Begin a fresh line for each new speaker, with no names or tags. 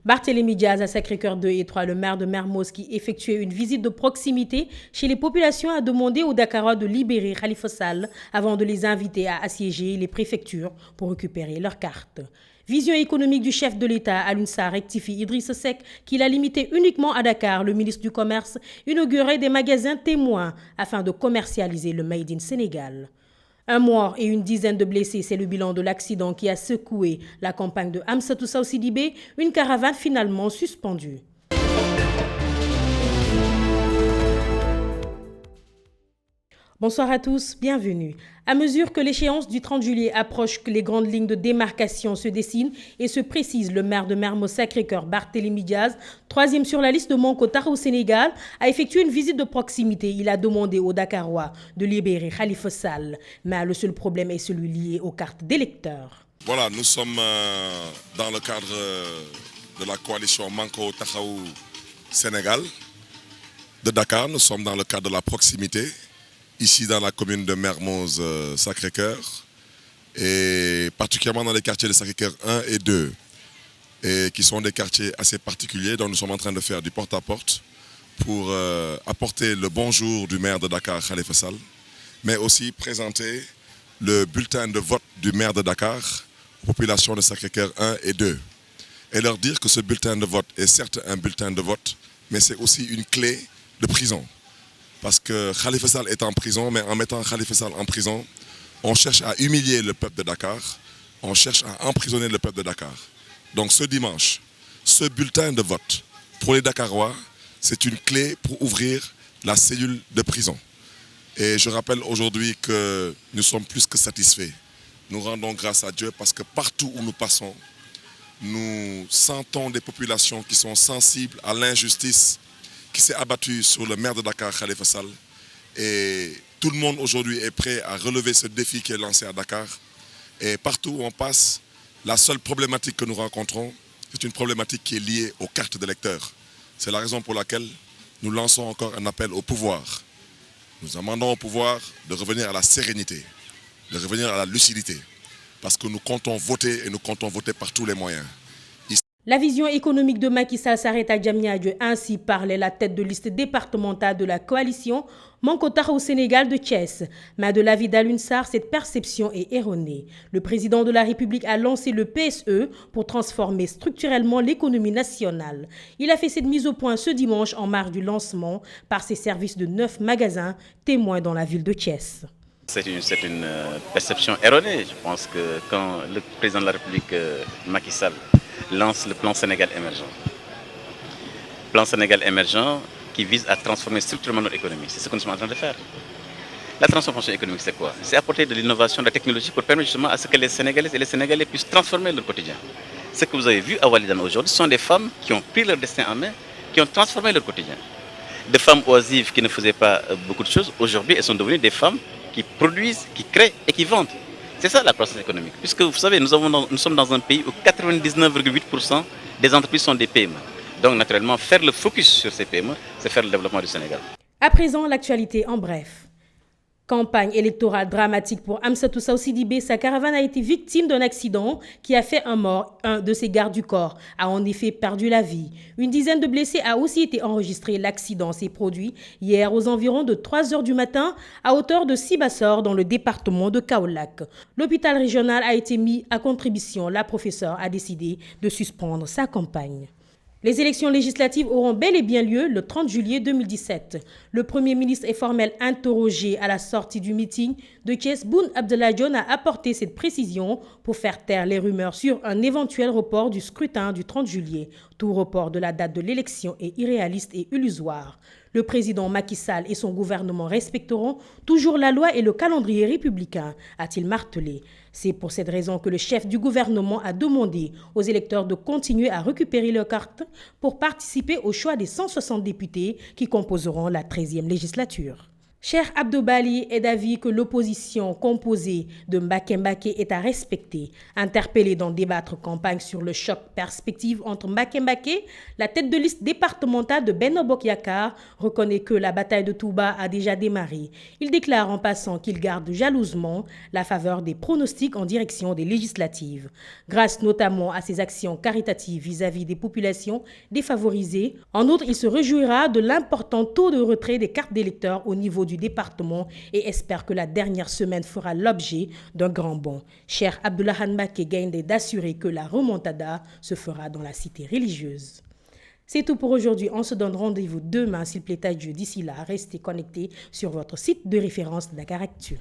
Barthélémy Diaz à Sacré-Cœur 2 et 3, le maire de Mermoz qui effectuait une visite de proximité chez les populations a demandé aux Dakarois de libérer Khalifa Sall avant de les inviter à assiéger les préfectures pour récupérer leurs cartes. Vision économique du chef de l'État, Alioune Sarr, rectifie Idrissa Seck qu'il a limité uniquement à Dakar. Le ministre du Commerce inaugurait des magasins témoins afin de commercialiser le Made in Sénégal. Un mort et une dizaine de blessés, c'est le bilan de l'accident qui a secoué la campagne de Amsatou Sow Sidibé, une caravane finalement suspendue. Bonsoir à tous, bienvenue. À mesure que l'échéance du 30 juillet approche, que les grandes lignes de démarcation se dessinent et se précisent, le maire de Mermoz Sacré-Cœur, Barthélémy Diaz, troisième sur la liste de Manko Taxawu Sénégal, a effectué une visite de proximité. Il a demandé aux Dakarois de libérer Khalifa Sall, mais le seul problème est celui lié aux cartes d'électeurs.
Voilà, nous sommes dans le cadre de la coalition Manko Taxawu Sénégal de Dakar. Nous sommes dans le cadre de la proximité, ici dans la commune de Mermoz Sacré-Cœur, et particulièrement dans les quartiers de Sacré-Cœur 1 et 2, et qui sont des quartiers assez particuliers, dont nous sommes en train de faire du porte-à-porte pour apporter le bonjour du maire de Dakar, Khalifa Sall, mais aussi présenter le bulletin de vote du maire de Dakar aux populations de Sacré-Cœur 1 et 2, et leur dire que ce bulletin de vote est certes un bulletin de vote, mais c'est aussi une clé de prison. Parce que Khalifa Sall est en prison, mais en mettant Khalifa Sall en prison, on cherche à humilier le peuple de Dakar, on cherche à emprisonner le peuple de Dakar. Donc ce dimanche, ce bulletin de vote pour les Dakarois, c'est une clé pour ouvrir la cellule de prison. Et je rappelle aujourd'hui que nous sommes plus que satisfaits. Nous rendons grâce à Dieu parce que partout où nous passons, nous sentons des populations qui sont sensibles à l'injustice qui s'est abattu sur le maire de Dakar, Khalifa Sall. Et tout le monde aujourd'hui est prêt à relever ce défi qui est lancé à Dakar. Et partout où on passe, la seule problématique que nous rencontrons, c'est une problématique qui est liée aux cartes d'électeurs. C'est la raison pour laquelle nous lançons encore un appel au pouvoir. Nous demandons au pouvoir de revenir à la sérénité, de revenir à la lucidité. Parce que nous comptons voter et nous comptons voter par tous les moyens.
La vision économique de Macky Sall s'arrête à Diamniadio. Ainsi parlait la tête de liste départementale de la coalition Manko Taxawu Sénégal de Thiès. Mais de l'avis d'Alioune Sarr, cette perception est erronée. Le président de la République a lancé le PSE pour transformer structurellement l'économie nationale. Il a fait cette mise au point ce dimanche en marge du lancement par ses services de 9 magasins témoins dans la ville de Thiès.
C'est une perception erronée. Je pense que quand le président de la République, Macky Sall, lance le plan Sénégal émergent. Plan Sénégal émergent qui vise à transformer structurellement notre économie. C'est ce que nous sommes en train de faire. La transformation économique, c'est quoi? C'est apporter de l'innovation, de la technologie pour permettre justement à ce que les Sénégalaises et les Sénégalais puissent transformer leur quotidien. Ce que vous avez vu à Walidane aujourd'hui, ce sont des femmes qui ont pris leur destin en main, qui ont transformé leur quotidien. Des femmes oisives qui ne faisaient pas beaucoup de choses, aujourd'hui elles sont devenues des femmes qui produisent, qui créent et qui vendent. C'est ça la croissance économique. Puisque vous savez, nous sommes dans un pays où 99,8% des entreprises sont des PME. Donc naturellement, faire le focus sur ces PME, c'est faire le développement du Sénégal.
À présent, l'actualité en bref. Campagne électorale dramatique pour Amsatou Sow Sidibé. Sa caravane a été victime d'un accident qui a fait un mort. Un de ses gardes du corps a en effet perdu la vie. Une dizaine de blessés a aussi été enregistré. L'accident s'est produit hier aux environs de 3 h du matin à hauteur de Sibassor dans le département de Kaolack. L'hôpital régional a été mis à contribution. La professeure a décidé de suspendre sa campagne. Les élections législatives auront bel et bien lieu le 30 juillet 2017. Le Premier ministre est formellement interrogé à la sortie du meeting de Thiès. Boun Abdallah Dionne a apporté cette précision pour faire taire les rumeurs sur un éventuel report du scrutin du 30 juillet. Tout report de la date de l'élection est irréaliste et illusoire. Le président Macky Sall et son gouvernement respecteront toujours la loi et le calendrier républicain, a-t-il martelé. C'est pour cette raison que le chef du gouvernement a demandé aux électeurs de continuer à récupérer leurs cartes pour participer au choix des 160 députés qui composeront la 13e législature. Cheikh Abdou Bali est d'avis que l'opposition composée de Mbaké Mbaké est à respecter. Interpellé d'en débattre campagne sur le choc perspective entre Mbaké Mbaké, la tête de liste départementale de Benno Bokk Yakaar reconnaît que la bataille de Touba a déjà démarré. Il déclare en passant qu'il garde jalousement la faveur des pronostics en direction des législatives. Grâce notamment à ses actions caritatives vis-à-vis des populations défavorisées. En outre, il se réjouira de l'important taux de retrait des cartes d'électeurs au niveau du département et espère que la dernière semaine fera l'objet d'un grand bond. Cheikh Abdoulaye Mbacké Gaïndé d'assurer que la remontada se fera dans la cité religieuse. C'est tout pour aujourd'hui. On se donne rendez-vous demain s'il plaît à Dieu. D'ici là, restez connectés sur votre site de référence Dakaractu.